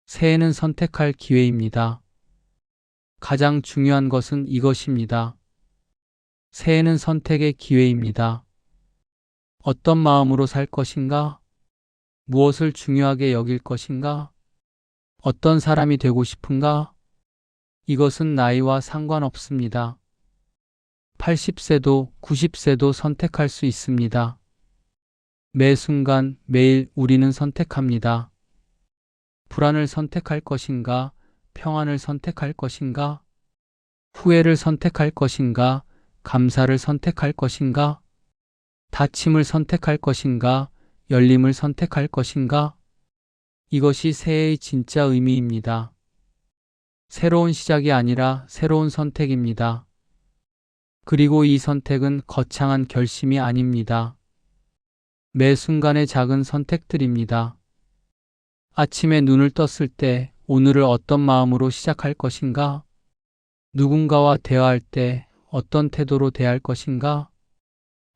A: 새해는 선택할 기회입니다. 가장 중요한 것은 이것입니다. 새해는 선택의 기회입니다. 어떤 마음으로 살 것인가? 무엇을 중요하게 여길 것인가? 어떤 사람이 되고 싶은가? 이것은 나이와 상관없습니다. 80세도 90세도 선택할 수 있습니다. 매 순간 매일 우리는 선택합니다. 불안을 선택할 것인가? 평안을 선택할 것인가? 후회를 선택할 것인가? 감사를 선택할 것인가? 다침을 선택할 것인가? 열림을 선택할 것인가? 이것이 새해의 진짜 의미입니다. 새로운 시작이 아니라 새로운 선택입니다. 그리고 이 선택은 거창한 결심이 아닙니다. 매 순간의 작은 선택들입니다. 아침에 눈을 떴을 때 오늘을 어떤 마음으로 시작할 것인가? 누군가와 대화할 때 어떤 태도로 대할 것인가?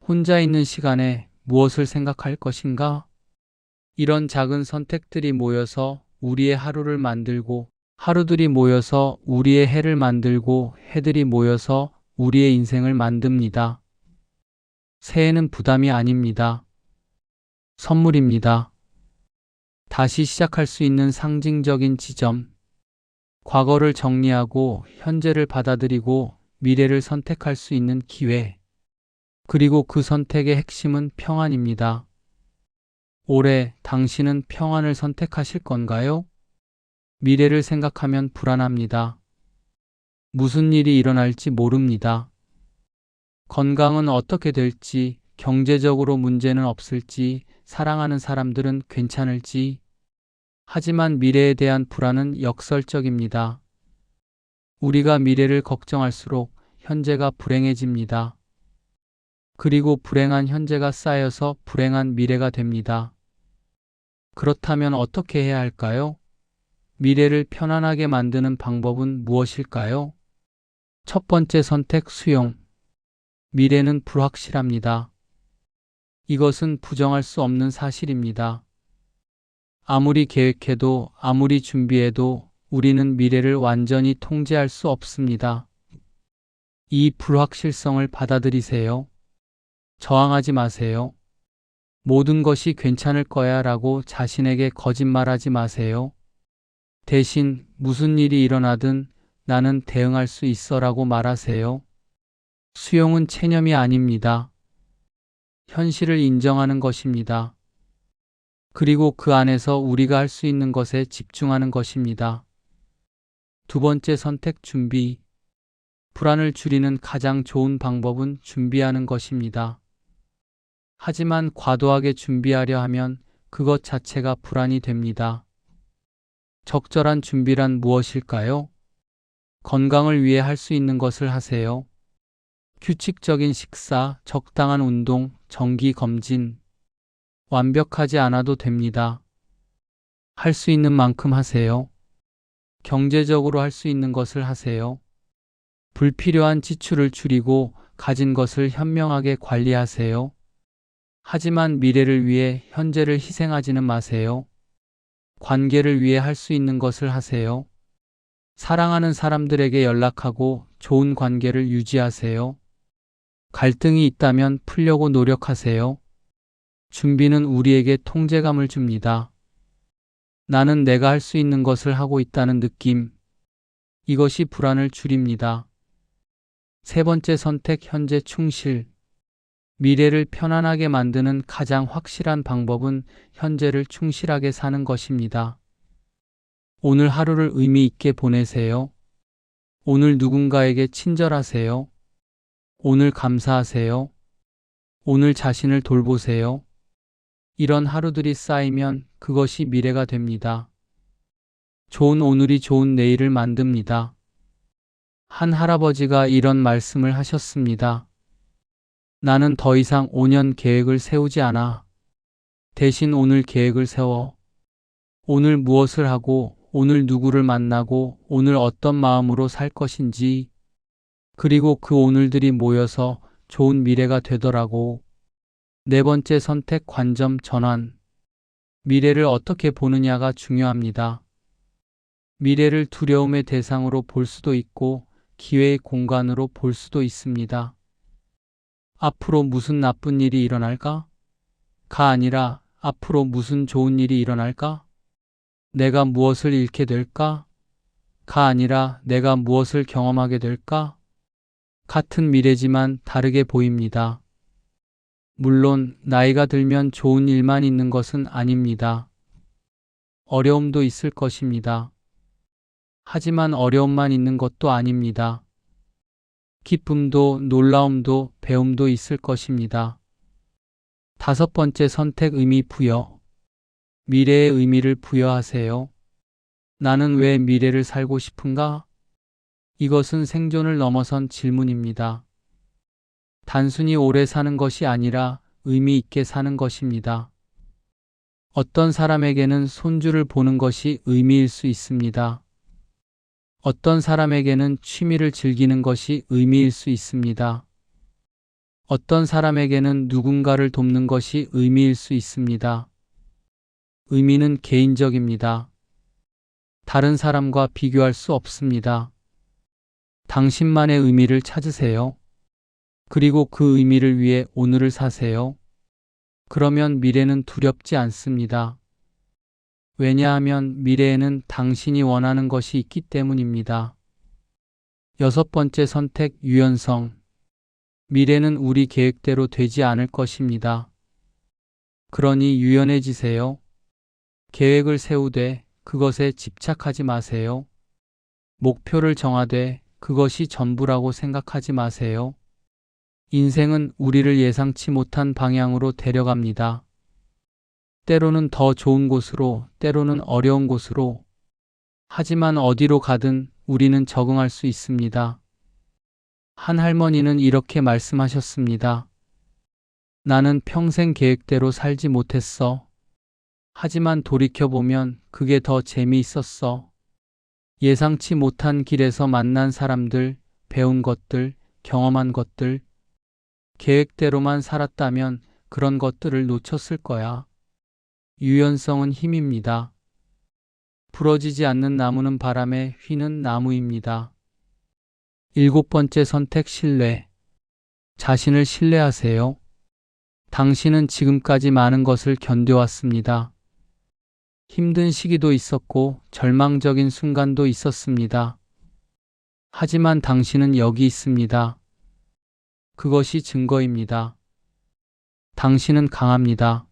A: 혼자 있는 시간에 무엇을 생각할 것인가? 이런 작은 선택들이 모여서 우리의 하루를 만들고 하루들이 모여서 우리의 해를 만들고 해들이 모여서 우리의 인생을 만듭니다. 새해는 부담이 아닙니다. 선물입니다. 다시 시작할 수 있는 상징적인 지점. 과거를 정리하고 현재를 받아들이고 미래를 선택할 수 있는 기회. 그리고 그 선택의 핵심은 평안입니다. 올해 당신은 평안을 선택하실 건가요? 미래를 생각하면 불안합니다. 무슨 일이 일어날지 모릅니다. 건강은 어떻게 될지, 경제적으로 문제는 없을지, 사랑하는 사람들은 괜찮을지. 하지만 미래에 대한 불안은 역설적입니다. 우리가 미래를 걱정할수록 현재가 불행해집니다. 그리고 불행한 현재가 쌓여서 불행한 미래가 됩니다. 그렇다면 어떻게 해야 할까요? 미래를 편안하게 만드는 방법은 무엇일까요? 첫 번째 선택 수용. 미래는 불확실합니다. 이것은 부정할 수 없는 사실입니다. 아무리 계획해도 아무리 준비해도 우리는 미래를 완전히 통제할 수 없습니다. 이 불확실성을 받아들이세요. 저항하지 마세요. 모든 것이 괜찮을 거야 라고 자신에게 거짓말하지 마세요. 대신 무슨 일이 일어나든 나는 대응할 수 있어 라고 말하세요. 수용은 체념이 아닙니다. 현실을 인정하는 것입니다. 그리고 그 안에서 우리가 할 수 있는 것에 집중하는 것입니다. 두 번째 선택 준비. 불안을 줄이는 가장 좋은 방법은 준비하는 것입니다. 하지만 과도하게 준비하려 하면 그것 자체가 불안이 됩니다. 적절한 준비란 무엇일까요? 건강을 위해 할 수 있는 것을 하세요. 규칙적인 식사, 적당한 운동, 정기 검진. 완벽하지 않아도 됩니다. 할 수 있는 만큼 하세요. 경제적으로 할 수 있는 것을 하세요. 불필요한 지출을 줄이고 가진 것을 현명하게 관리하세요. 하지만 미래를 위해 현재를 희생하지는 마세요. 관계를 위해 할 수 있는 것을 하세요. 사랑하는 사람들에게 연락하고 좋은 관계를 유지하세요. 갈등이 있다면 풀려고 노력하세요. 준비는 우리에게 통제감을 줍니다. 나는 내가 할 수 있는 것을 하고 있다는 느낌. 이것이 불안을 줄입니다. 세 번째 선택 현재 충실. 미래를 편안하게 만드는 가장 확실한 방법은 현재를 충실하게 사는 것입니다. 오늘 하루를 의미 있게 보내세요. 오늘 누군가에게 친절하세요. 오늘 감사하세요. 오늘 자신을 돌보세요. 이런 하루들이 쌓이면 그것이 미래가 됩니다. 좋은 오늘이 좋은 내일을 만듭니다. 한 할아버지가 이런 말씀을 하셨습니다. 나는 더 이상 5년 계획을 세우지 않아. 대신 오늘 계획을 세워. 오늘 무엇을 하고, 오늘 누구를 만나고, 오늘 어떤 마음으로 살 것인지, 그리고 그 오늘들이 모여서 좋은 미래가 되더라고. 네 번째 선택 관점 전환. 미래를 어떻게 보느냐가 중요합니다. 미래를 두려움의 대상으로 볼 수도 있고, 기회의 공간으로 볼 수도 있습니다. 앞으로 무슨 나쁜 일이 일어날까? 가 아니라 앞으로 무슨 좋은 일이 일어날까? 내가 무엇을 잃게 될까? 가 아니라 내가 무엇을 경험하게 될까? 같은 미래지만 다르게 보입니다. 물론 나이가 들면 좋은 일만 있는 것은 아닙니다. 어려움도 있을 것입니다. 하지만 어려움만 있는 것도 아닙니다. 기쁨도 놀라움도 배움도 있을 것입니다. 다섯 번째 선택 의미 부여. 미래의 의미를 부여하세요. 나는 왜 미래를 살고 싶은가? 이것은 생존을 넘어선 질문입니다. 단순히 오래 사는 것이 아니라 의미 있게 사는 것입니다. 어떤 사람에게는 손주를 보는 것이 의미일 수 있습니다. 어떤 사람에게는 취미를 즐기는 것이 의미일 수 있습니다. 어떤 사람에게는 누군가를 돕는 것이 의미일 수 있습니다. 의미는 개인적입니다. 다른 사람과 비교할 수 없습니다. 당신만의 의미를 찾으세요. 그리고 그 의미를 위해 오늘을 사세요. 그러면 미래는 두렵지 않습니다. 왜냐하면 미래에는 당신이 원하는 것이 있기 때문입니다. 여섯 번째 선택 유연성. 미래는 우리 계획대로 되지 않을 것입니다. 그러니 유연해지세요. 계획을 세우되 그것에 집착하지 마세요. 목표를 정하되 그것이 전부라고 생각하지 마세요. 인생은 우리를 예상치 못한 방향으로 데려갑니다. 때로는 더 좋은 곳으로, 때로는 어려운 곳으로. 하지만 어디로 가든 우리는 적응할 수 있습니다. 한 할머니는 이렇게 말씀하셨습니다. 나는 평생 계획대로 살지 못했어. 하지만 돌이켜보면 그게 더 재미있었어. 예상치 못한 길에서 만난 사람들, 배운 것들, 경험한 것들, 계획대로만 살았다면 그런 것들을 놓쳤을 거야. 유연성은 힘입니다. 부러지지 않는 나무는 바람에 휘는 나무입니다. 7번째 선택 신뢰. 자신을 신뢰하세요. 당신은 지금까지 많은 것을 견뎌왔습니다. 힘든 시기도 있었고 절망적인 순간도 있었습니다. 하지만 당신은 여기 있습니다. 그것이 증거입니다. 당신은 강합니다.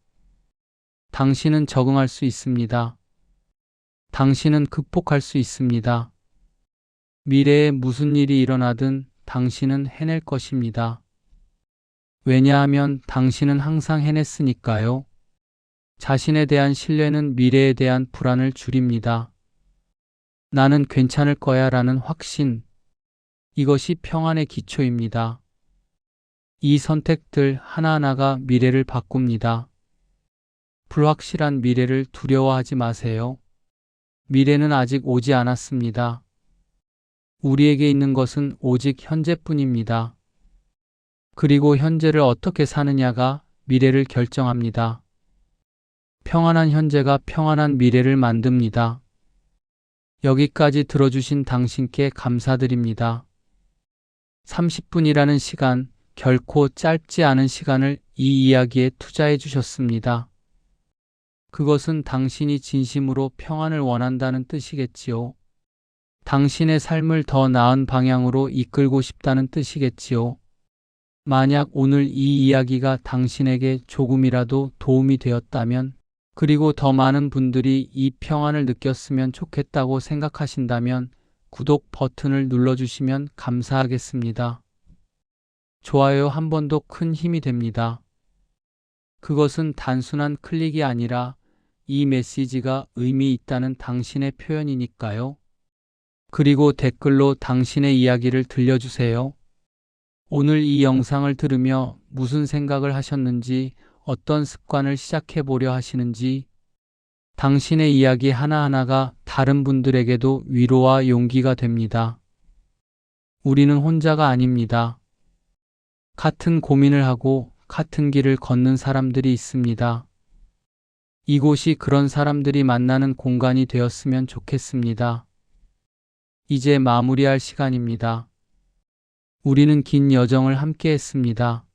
A: 당신은 적응할 수 있습니다. 당신은 극복할 수 있습니다. 미래에 무슨 일이 일어나든 당신은 해낼 것입니다. 왜냐하면 당신은 항상 해냈으니까요. 자신에 대한 신뢰는 미래에 대한 불안을 줄입니다. 나는 괜찮을 거야 라는 확신. 이것이 평안의 기초입니다. 이 선택들 하나하나가 미래를 바꿉니다. 불확실한 미래를 두려워하지 마세요. 미래는 아직 오지 않았습니다. 우리에게 있는 것은 오직 현재뿐입니다. 그리고 현재를 어떻게 사느냐가 미래를 결정합니다. 평안한 현재가 평안한 미래를 만듭니다. 여기까지 들어주신 당신께 감사드립니다. 30분이라는 시간, 결코 짧지 않은 시간을 이 이야기에 투자해 주셨습니다. 그것은 당신이 진심으로 평안을 원한다는 뜻이겠지요. 당신의 삶을 더 나은 방향으로 이끌고 싶다는 뜻이겠지요. 만약 오늘 이 이야기가 당신에게 조금이라도 도움이 되었다면, 그리고 더 많은 분들이 이 평안을 느꼈으면 좋겠다고 생각하신다면 구독 버튼을 눌러주시면 감사하겠습니다. 좋아요 한 번도 큰 힘이 됩니다. 그것은 단순한 클릭이 아니라 이 메시지가 의미 있다는 당신의 표현이니까요. 그리고 댓글로 당신의 이야기를 들려주세요. 오늘 이 영상을 들으며 무슨 생각을 하셨는지, 어떤 습관을 시작해 보려 하시는지, 당신의 이야기 하나하나가 다른 분들에게도 위로와 용기가 됩니다. 우리는 혼자가 아닙니다. 같은 고민을 하고 같은 길을 걷는 사람들이 있습니다. 이곳이 그런 사람들이 만나는 공간이 되었으면 좋겠습니다. 이제 마무리할 시간입니다. 우리는 긴 여정을 함께 했습니다.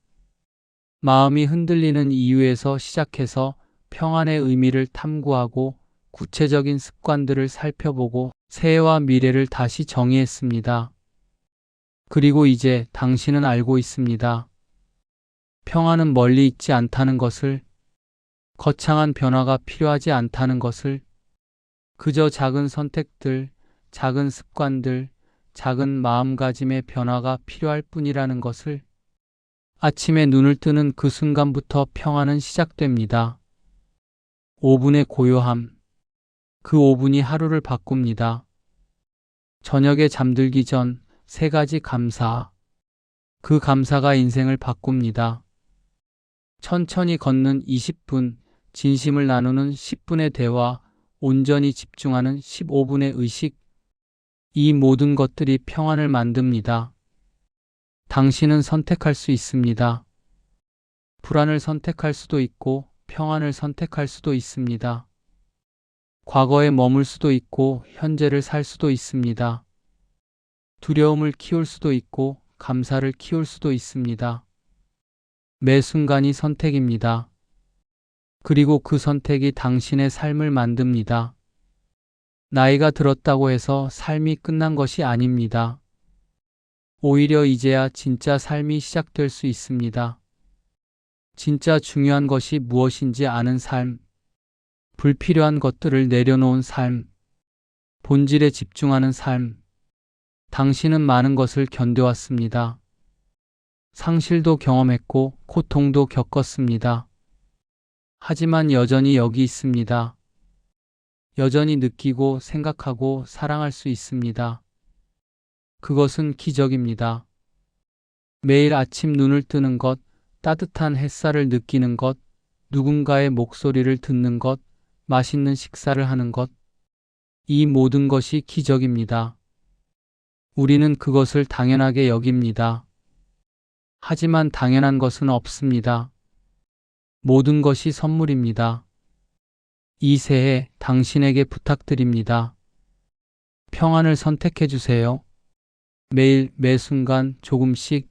A: 마음이 흔들리는 이유에서 시작해서 평안의 의미를 탐구하고 구체적인 습관들을 살펴보고 새해와 미래를 다시 정의했습니다. 그리고 이제 당신은 알고 있습니다. 평안은 멀리 있지 않다는 것을, 거창한 변화가 필요하지 않다는 것을, 그저 작은 선택들, 작은 습관들, 작은 마음가짐의 변화가 필요할 뿐이라는 것을. 아침에 눈을 뜨는 그 순간부터 평안은 시작됩니다. 5분의 고요함. 그 5분이 하루를 바꿉니다. 저녁에 잠들기 전 3가지 감사. 그 감사가 인생을 바꿉니다. 천천히 걷는 20분, 진심을 나누는 10분의 대화, 온전히 집중하는 15분의 의식. 이 모든 것들이 평안을 만듭니다. 당신은 선택할 수 있습니다. 불안을 선택할 수도 있고 평안을 선택할 수도 있습니다. 과거에 머물 수도 있고 현재를 살 수도 있습니다. 두려움을 키울 수도 있고 감사를 키울 수도 있습니다. 매 순간이 선택입니다. 그리고 그 선택이 당신의 삶을 만듭니다. 나이가 들었다고 해서 삶이 끝난 것이 아닙니다. 오히려 이제야 진짜 삶이 시작될 수 있습니다. 진짜 중요한 것이 무엇인지 아는 삶, 불필요한 것들을 내려놓은 삶, 본질에 집중하는 삶. 당신은 많은 것을 견뎌왔습니다. 상실도 경험했고 고통도 겪었습니다. 하지만 여전히 여기 있습니다. 여전히 느끼고 생각하고 사랑할 수 있습니다. 그것은 기적입니다. 매일 아침 눈을 뜨는 것, 따뜻한 햇살을 느끼는 것, 누군가의 목소리를 듣는 것, 맛있는 식사를 하는 것, 이 모든 것이 기적입니다. 우리는 그것을 당연하게 여깁니다. 하지만 당연한 것은 없습니다. 모든 것이 선물입니다. 이 새해 당신에게 부탁드립니다. 평안을 선택해 주세요. 매일 매 순간 조금씩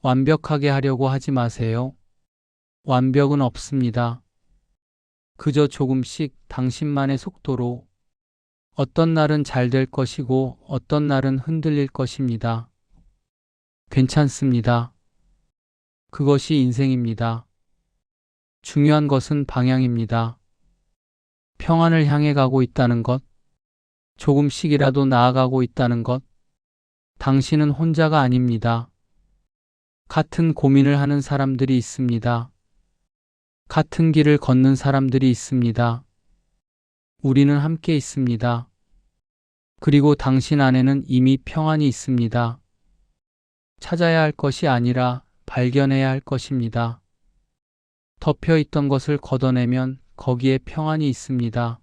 A: 완벽하게 하려고 하지 마세요. 완벽은 없습니다. 그저 조금씩 당신만의 속도로. 어떤 날은 잘 될 것이고 어떤 날은 흔들릴 것입니다. 괜찮습니다. 그것이 인생입니다. 중요한 것은 방향입니다. 평안을 향해 가고 있다는 것, 조금씩이라도 나아가고 있다는 것, 당신은 혼자가 아닙니다. 같은 고민을 하는 사람들이 있습니다. 같은 길을 걷는 사람들이 있습니다. 우리는 함께 있습니다. 그리고 당신 안에는 이미 평안이 있습니다. 찾아야 할 것이 아니라 발견해야 할 것입니다. 덮여있던 것을 걷어내면 거기에 평안이 있습니다.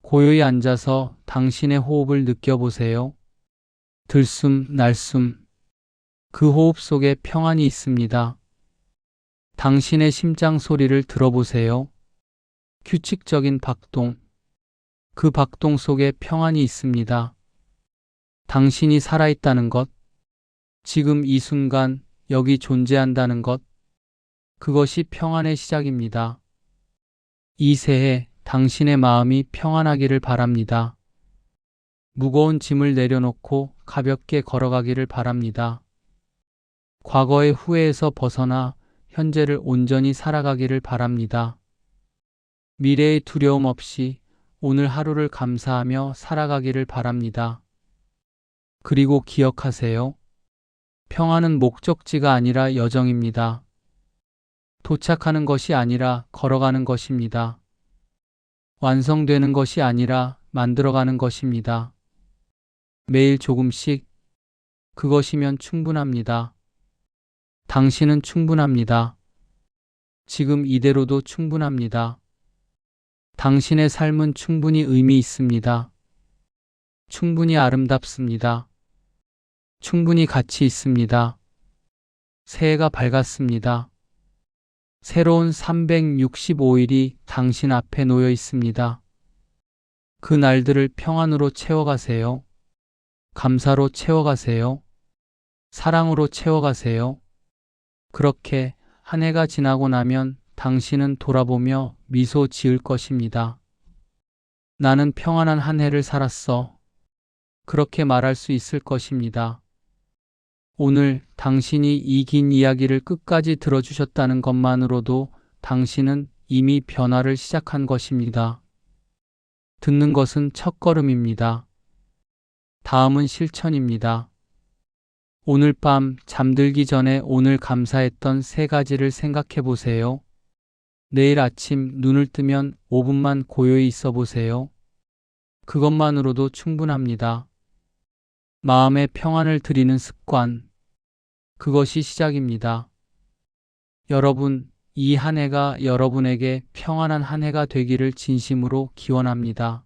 A: 고요히 앉아서 당신의 호흡을 느껴보세요. 들숨, 날숨. 그 호흡 속에 평안이 있습니다. 당신의 심장 소리를 들어보세요. 규칙적인 박동. 그 박동 속에 평안이 있습니다. 당신이 살아있다는 것, 지금 이 순간 여기 존재한다는 것, 그것이 평안의 시작입니다. 이 새해 당신의 마음이 평안하기를 바랍니다. 무거운 짐을 내려놓고 가볍게 걸어가기를 바랍니다. 과거의 후회에서 벗어나 현재를 온전히 살아가기를 바랍니다. 미래의 두려움 없이 오늘 하루를 감사하며 살아가기를 바랍니다. 그리고 기억하세요. 평안은 목적지가 아니라 여정입니다. 도착하는 것이 아니라 걸어가는 것입니다. 완성되는 것이 아니라 만들어가는 것입니다. 매일 조금씩 그것이면 충분합니다. 당신은 충분합니다. 지금 이대로도 충분합니다. 당신의 삶은 충분히 의미 있습니다. 충분히 아름답습니다. 충분히 가치 있습니다. 새해가 밝았습니다. 새로운 365일이 당신 앞에 놓여 있습니다. 그 날들을 평안으로 채워가세요. 감사로 채워가세요. 사랑으로 채워가세요. 그렇게 한 해가 지나고 나면 당신은 돌아보며 미소 지을 것입니다. 나는 평안한 한 해를 살았어. 그렇게 말할 수 있을 것입니다. 오늘 당신이 이 긴 이야기를 끝까지 들어주셨다는 것만으로도 당신은 이미 변화를 시작한 것입니다. 듣는 것은 첫걸음입니다. 다음은 실천입니다. 오늘 밤 잠들기 전에 오늘 감사했던 3가지를 생각해 보세요. 내일 아침 눈을 뜨면 5분만 고요히 있어 보세요. 그것만으로도 충분합니다. 마음의 평안을 드리는 습관. 그것이 시작입니다. 여러분, 이 한 해가 여러분에게 평안한 한 해가 되기를 진심으로 기원합니다.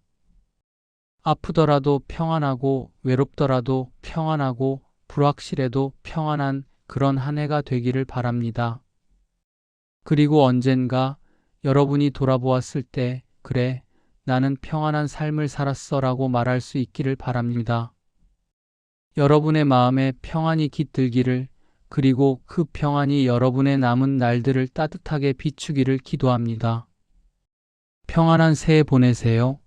A: 아프더라도 평안하고 외롭더라도 평안하고 불확실해도 평안한 그런 한 해가 되기를 바랍니다. 그리고 언젠가 여러분이 돌아보았을 때 그래, 나는 평안한 삶을 살았어 라고 말할 수 있기를 바랍니다. 여러분의 마음에 평안이 깃들기를, 그리고 그 평안이 여러분의 남은 날들을 따뜻하게 비추기를 기도합니다. 평안한 새해 보내세요.